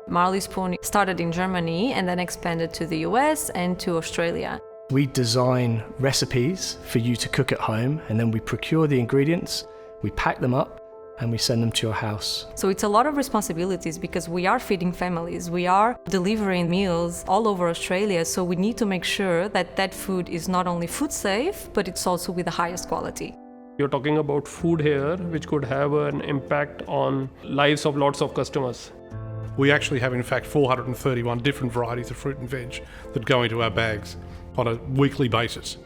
Marley Spoon started in Germany and then expanded to the US and to Australia. We design recipes for you to cook at home, and then we procure the ingredients, we pack them up, and we send them to your house. So it's a lot of responsibilities because we are feeding families, we are delivering meals all over Australia, so we need to make sure that that food is not only food safe, but it's also with the highest quality. You're talking about food here, which could have an impact on lives of lots of customers. We actually have, in fact, 431 different varieties of fruit and veg that go into our bags on a weekly basis.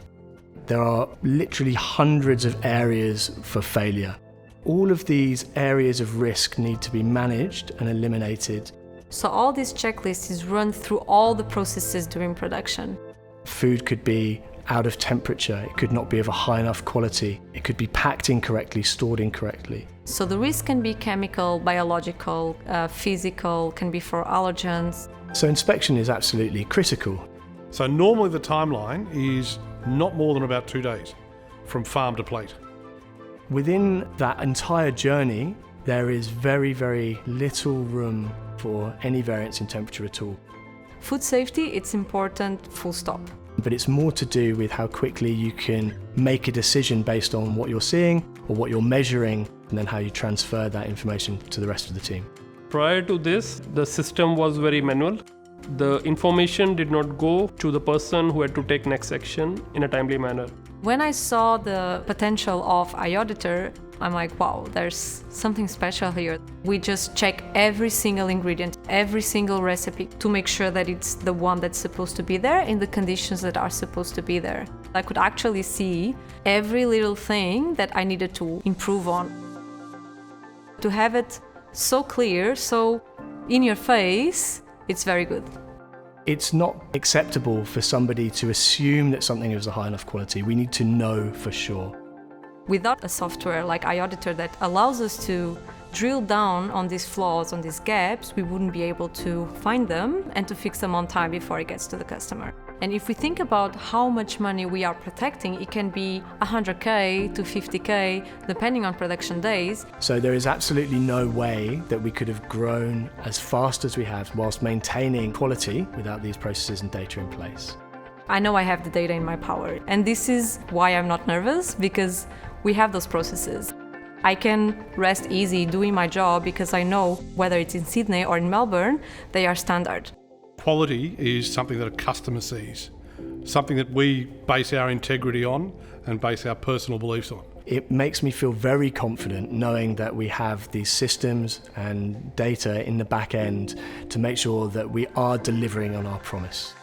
There are literally hundreds of areas for failure. All of these areas of risk need to be managed and eliminated. So all this checklist is run through all the processes during production. Food could be out of temperature, it could not be of a high enough quality, it could be packed incorrectly, stored incorrectly. So the risk can be chemical, biological, physical, can be for allergens. So inspection is absolutely critical. So normally the timeline is not more than about 2 days from farm to plate. Within that entire journey, there is very, very little room for any variance in temperature at all. Food safety, it's important, full stop. But it's more to do with how quickly you can make a decision based on what you're seeing or what you're measuring, and then how you transfer that information to the rest of the team. Prior to this, the system was very manual. The information did not go to the person who had to take next action in a timely manner. When I saw the potential of iAuditor, I'm like, wow, there's something special here. We just check every single ingredient, every single recipe to make sure that it's the one that's supposed to be there in the conditions that are supposed to be there. I could actually see every little thing that I needed to improve on. To have it so clear, so in your face, it's very good. It's not acceptable for somebody to assume that something is a high enough quality. We need to know for sure. Without a software like iAuditor that allows us to drill down on these flaws, on these gaps, we wouldn't be able to find them and to fix them on time before it gets to the customer. And if we think about how much money we are protecting, it can be 100K to 50K, depending on production days. So there is absolutely no way that we could have grown as fast as we have whilst maintaining quality without these processes and data in place. I know I have the data in my power, and this is why I'm not nervous, because we have those processes. I can rest easy doing my job because I know whether it's in Sydney or in Melbourne, they are standard. Quality is something that a customer sees, something that we base our integrity on and base our personal beliefs on. It makes me feel very confident knowing that we have these systems and data in the back end to make sure that we are delivering on our promise.